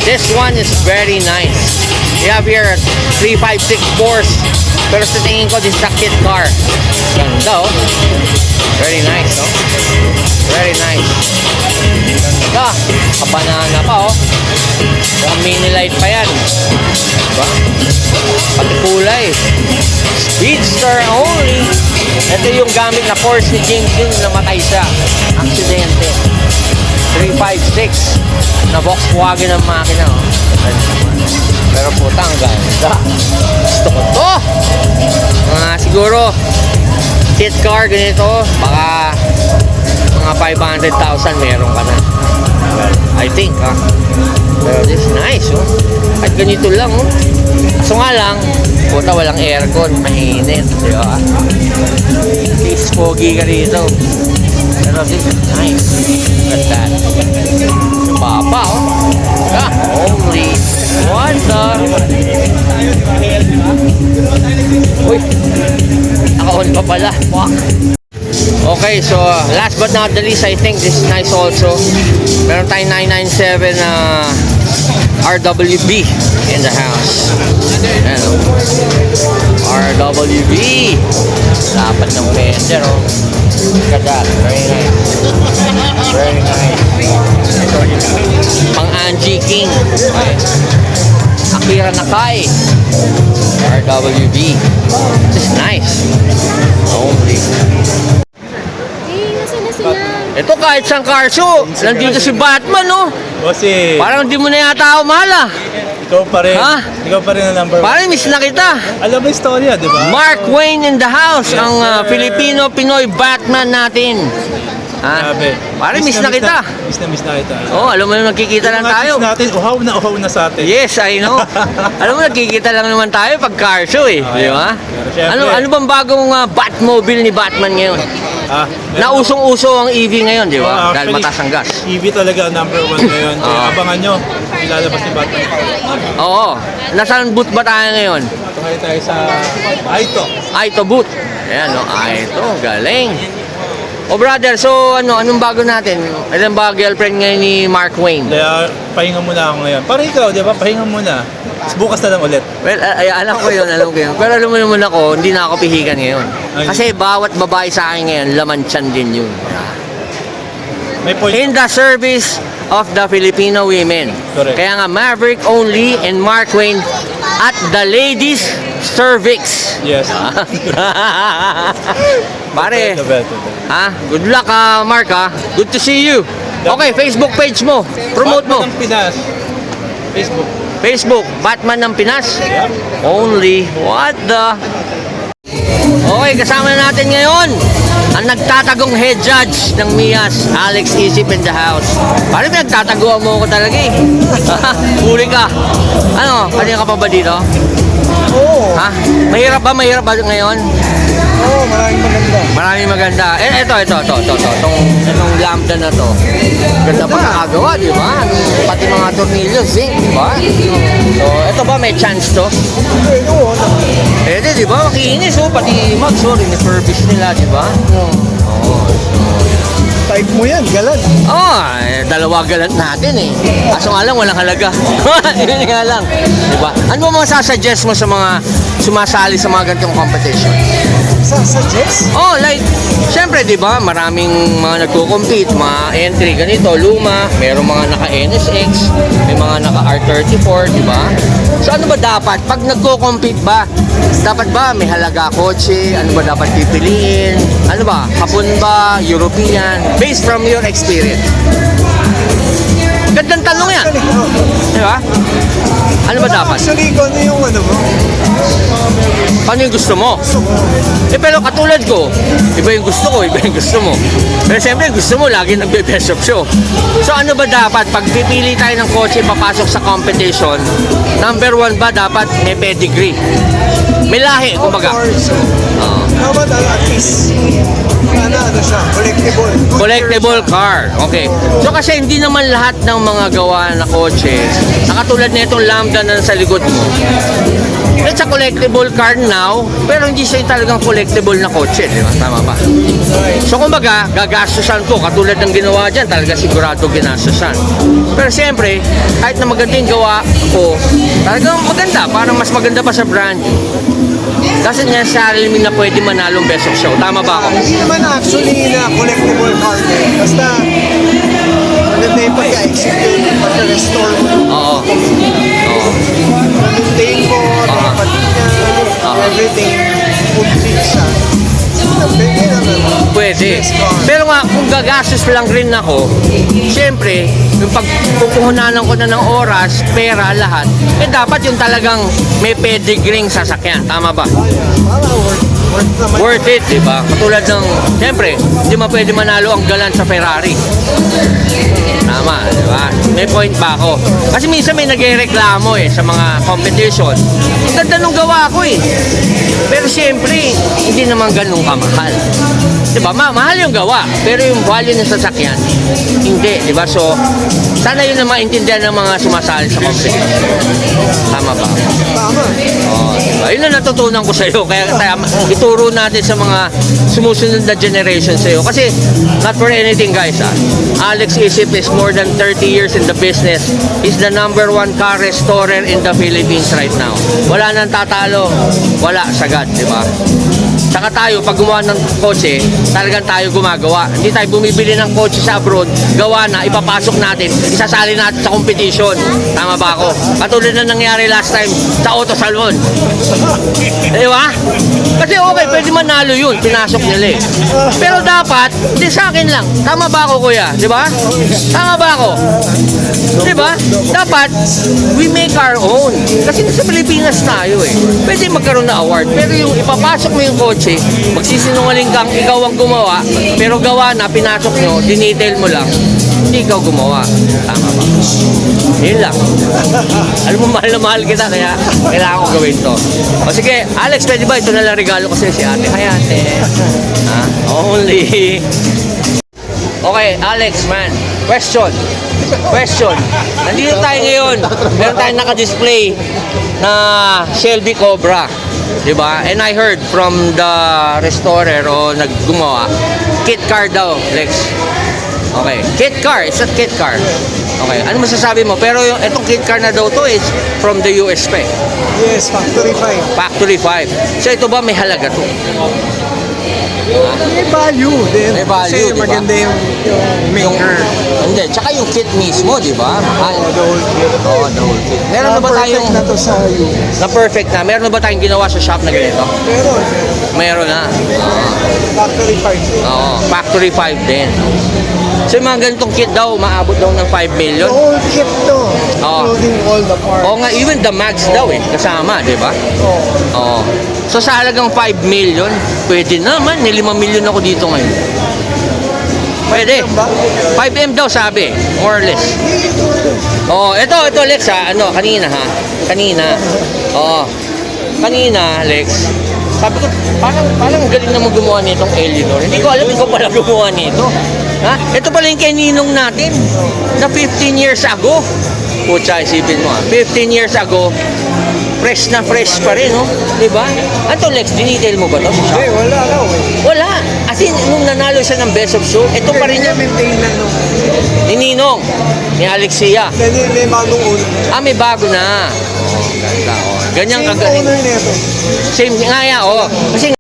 this one is very nice. We have here 356 Force. Pero sa tingin ko, this is a kit car. Ganda, oh. Very nice, oh. Very nice. Ganda. Kabanana pa, oh. Mukhang mini light pa yan. Diba? Pati kulay. Speedster only. Ito yung gamit na Force ni James Dean. Namatay siya. Aksidente. 356 na Volkswagen ang makina, oh. Pero putang ganda. Gusto ko to. Siguro kit car ganito, baka mga 500,000 meron ka na. I think, ha. Pero this is nice, oh. At ganito lang, oh. So nga lang, puta, walang aircon, mahinit, di ba? This foggy ka dito. Pero this is nice. Look at that. Yung papa, oh. Yeah, holy. What the? Uy, naka-on pa pala. Fuck. Okay, so last but not the least, I think this is nice also. Meron tayong 997 na RWB in the house. Ayan, oh. RWB. Dapat ng fender, oh. Look at that. Very nice. Very nice. Pang Angie King. Okay. Akira Nakai. RWB. This is nice. Holy. Ito kahit sang car show, nandito si Batman, no? Bossy, Parang di mo na yata ako mahala. ikaw pa rin. Ha? Ikaw pa rin ang number 1. Parang miss na kita. Alam mo yung storya, di ba? Mark Wayne in the house, Yes, ang sir. Filipino-Pinoy Batman natin. Ha? Grabe. Parang miss na kita. Miss na kita. Oh, alam mo naman nagkikita lang Mga tayo. tips natin, uhaw na sa atin. Yes, I know. Alam mo nagkikita lang naman tayo pag car show, eh. Oh, Di ba? Pero syempre- Ano bang bagong Batmobile ni Batman ngayon? Nausong-uso ang EV ngayon, di ba? Dahil mataas ang gas. EV talaga ang number 1 ngayon. Kaya abangan nyo, ilalabas ni Batman. Oo. Nasaan boot ba tayo ngayon? Ito ngayon tayo sa Aito. Aito boot. Ayan, no? Aito. Galing. O brother, so anong bago natin? Ilan ba girlfriend ngayon ni Mark Wayne? Kaya pahinga muna ako ngayon. Para ikaw, di ba? Pahinga muna. Tapos bukas na lang ulit. Well, alam ko yun. Pero alam mo naman ako, hindi na ako pihikan ngayon. Kasi bawat babae sa akin ngayon, laman tiyan din yun. May point. In the service of the Filipino women. Correct. Kaya nga, Maverick only and Mark Wayne at the ladies' cervix. Yes. Pare, The best. ha? Good luck, Mark, ha? Good to see you. Okay, Facebook page mo. Promote mo. Batman ng Pinas. Facebook. Facebook, Batman ng Pinas. Yeah. Only. What the? Okay, kasama na natin ngayon ang nagtatagong head judge ng Mias, Alex Isip in the house. Parang nagtataguan mo ko talaga, eh. Huli ka. Ano, kanina ka pa ba dito? Oo. Ha? Mahirap ba ngayon? Oo, maraming maganda. Maraming maganda. Ito. Itong lambda na to. Ganda pa nakagawa, di ba? Pati mga tornilyo, zinc, di ba? So, ito ba may chance to? Oo. Pwede, di ba? Makiinis, oh. Pati mags, oh. Refurbish nila, di ba? Oo. Type mo yan, galan. Dalawa galant natin, eh. Kaso nga lang, walang halaga. Yun nga lang. Di ba? Ano mo masasuggest mo sa mga sumasali sa mga ganitong competition? Suggest? Like, syempre, di ba, maraming mga nagko-compete, mga entry, ganito, luma, mayroong mga naka-NSX, may mga naka-R34, di ba? So, ano ba dapat? Pag nagko-compete ba, dapat ba may halaga kotse? Ano ba dapat pipiliin? Ano ba? Hapon ba? European? Based from your experience. Gandang tanong yan. Di ba? Ano ba dapat? Actually, kung ano yung ano mo? Paano yung gusto mo? Pero katulad ko, iba yung gusto ko, iba yung gusto mo. Pero siyempre, gusto mo, lagi nagbe-best of show. So ano ba dapat? Pag pipili tayo ng kotse, papasok sa competition, number 1 ba dapat may pedigree? May lahi, kumbaga. How about at least, na ano siya, collectible. Good Collectible car. Okay. So kasi hindi naman lahat ng mga gawa na kotse, na katulad nitong Lambda na nasa likod mo, it's a collectible car now, pero hindi siya talagang collectible na kotse, di ba? Tama ba? So kumbaga, gagastusan ko, katulad ng ginawa dyan, talaga sigurado ginastusan. Pero siyempre, kahit na maganda yung gawa ko, talagang maganda, parang mas maganda pa sa brand. Kasi nga sa alamin na pwede manalong best of show. Tama ba ako? Hindi naman actually na collectible car eh. Basta, maganda yung pagka-execute, pagka-restore mo. Oo. Oo. Maintain mo, patina, everything, complete siya. Pwede naman. Pwede. Pero nga, kung gagastos lang rin ako, siyempre, yung pagpupuhunanan ko na ng oras, pera, lahat, eh dapat yung talagang may pedigring sasakyan. Tama ba? Para worth naman. Worth it, di ba? Katulad ng, siyempre, hindi man pwede manalo ang galan sa Ferrari. Tama, di ba? May point ba ako? Kasi minsan may nagreklamo sa mga competition. Ang ganda nung gawa ko Pero siyempre, hindi naman ganun kamahal. Di ba? Mahal yung gawa, pero yung value ng sasakyan, hindi, di ba? So, sana yun na maintindihan ng mga sumasali sa competition. Tama ba? Tama. Oh, diba? Yun na natutunan ko sa iyo. Kaya ituro natin sa mga sumusunod na generation sa iyo. Kasi, not for anything guys, Alex Isip is more than 30 years in the business. He's the #1 car restorer in the Philippines right now. Wala nang tatalo. Wala, sagad, di ba? Saka tayo, pag gumawa ng kotse, talagang tayo gumagawa. Hindi tayo bumibili ng kotse sa abroad, gawa na, ipapasok natin, isasali natin sa competition. Tama ba ako? Katulad na nangyari last time sa Auto Salmon. Di ba? Kasi okay, pwede manalo yun, pinasok nila Pero dapat, hindi sa akin lang. Tama ba ako, kuya? Di ba? Tama ba ako? Di ba? Dapat, we make our own. Kasi sa Pilipinas tayo Pwede magkaroon na award. Pero yung ipapasok mo yung kotse, magsisinungaling kang ikaw ang gumawa, pero gawa na, pinasok nyo, dinetail mo lang, hindi ikaw gumawa. Tama ba? Yun lang. Alam mo, mahal na mahal kita, kaya kailangan ko gawin to. O sige, Alex, pwede ba? Ito na lang regalo ko sa'yo si ate. Hi, ate. Only. Okay, Alex, man. Question. Nandito tayo ngayon. Meron tayong naka-display na Shelby Cobra. Diba? And I heard from the restorer o naggumawa, kit car daw, Lex. Okay, kit car. It's a kit car. Okay, ano masasabi mo? Pero yung itong kit car na daw to is from the US pa Yes, Factory 5. Factory 5. So ito ba may halaga to? May value din. May value, Kasi diba? maganda yung maker. Hindi, tsaka yung kit mismo, di ba? The whole kit. Oo, the whole kit. Meron na ba tayong Perfect na to sa US. na perfect na? Meron na ba tayong ginawa sa shop na ganito? Meron. Meron na. Factory 5. Oo, Factory 5 din. So yung mga ganitong kit daw, maabot daw ng 5 million. The whole kit to. Oo. Including all the parts. Oo nga, even the mags daw kasama, di ba? Oo. Oo. So sa halagang 5 million, pwede naman. 5 million ako dito ngayon. Pwede. 5M daw sabi, more or less. Oh, ito Lex kanina. Oo. Kanina, Lex. Sabi ko, parang galing naman gumawa nitong Eleanor. Hindi ko alam, ikaw pala gumawa nito. Ha? Ito pala yung kay Ninong natin na 15 years ago. Pucha, isipin mo 15 years ago, fresh na fresh pa rin, no? Diba? Ano Lex, dinetail mo ba ito? Hindi, wala raw Wala. As in, nung nanalo siya ng Best of Show, ito pa rin yung maintain na nung. ni Ninong, ni Alexia. May bagong owner. May bago na. Oh, ganda. Oh. Ganyan Same kagaling. owner nito. Same nga Kasi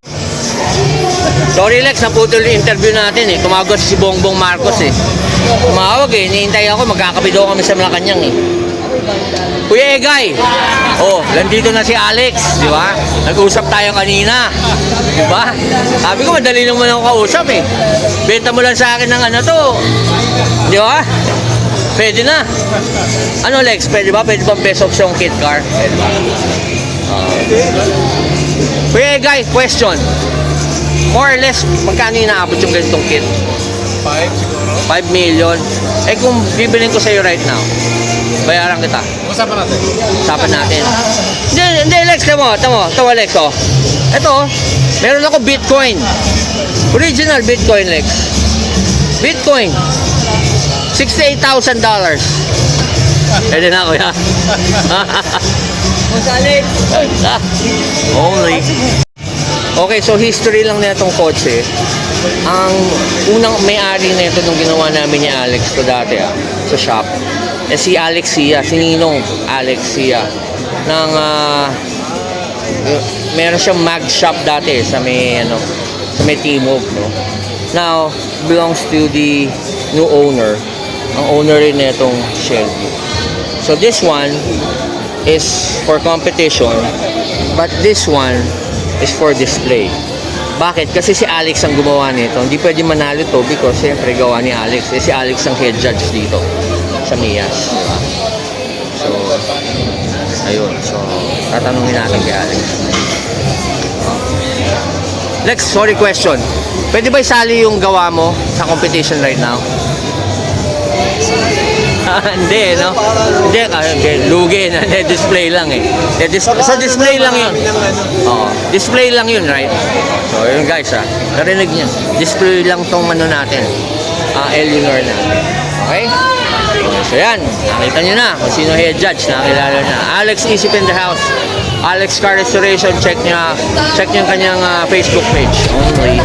sorry Lex, naputol yung interview natin Tumawag si Bongbong Marcos Tumawag hinihintay ako, magkakabido kami sa Malacanang Kuya Egay, nandito na si Alex, di ba? Nag-usap tayo kanina, di ba? Sabi ko, madali naman ako kausap Benta mo lang sa akin ng di ba? Pwede na. Ano Lex, pwede ba? Pwede bang best of song kit car? Pwede ba? Kuya Egay, question. More or less, magkano inaabot yung ganitong kit? 5 siguro. 5 million. Kung bibilin ko sa'yo right now, bayaran kita. Usapan natin. Usapan natin. Hindi, Lex, tamo, Lex, Ito, meron ako Bitcoin. Original Bitcoin, Lex. Bitcoin. $68,000. Pwede na, kuya. Only. Okay, so history lang na itong kotse. Ang unang may-ari na ito nung ginawa namin ni Alex to dati sa shop. Si Alex Sia, si Ninong Alex Sia. Meron siyang mag shop dati sa may Timog, no? Now, belongs to the new owner. Ang owner rin na itong Shelby. So this one is for competition, but this one is for display. Bakit? Kasi si Alex ang gumawa nito. Hindi pwede manalo to because siyempre gawa ni Alex. Si Alex ang head judge dito sa Mias. Diba? So, ayun. So, tatanungin natin kay Alex. Lex, sorry question. Pwede ba isali yung gawa mo sa competition right now? Hindi, no? Hindi, lugi na. Display lang eh. Sa display lang yun. Oo, display lang yun, right? So, yun guys, narinig niyo. Display lang tong natin. Eleanor na. Okay? So, yan. Nakita nyo na kung sino head judge. Nakilala na. Alex Isip in the house. Alex Car Restoration. Check nyo yung kanyang Facebook page. Only.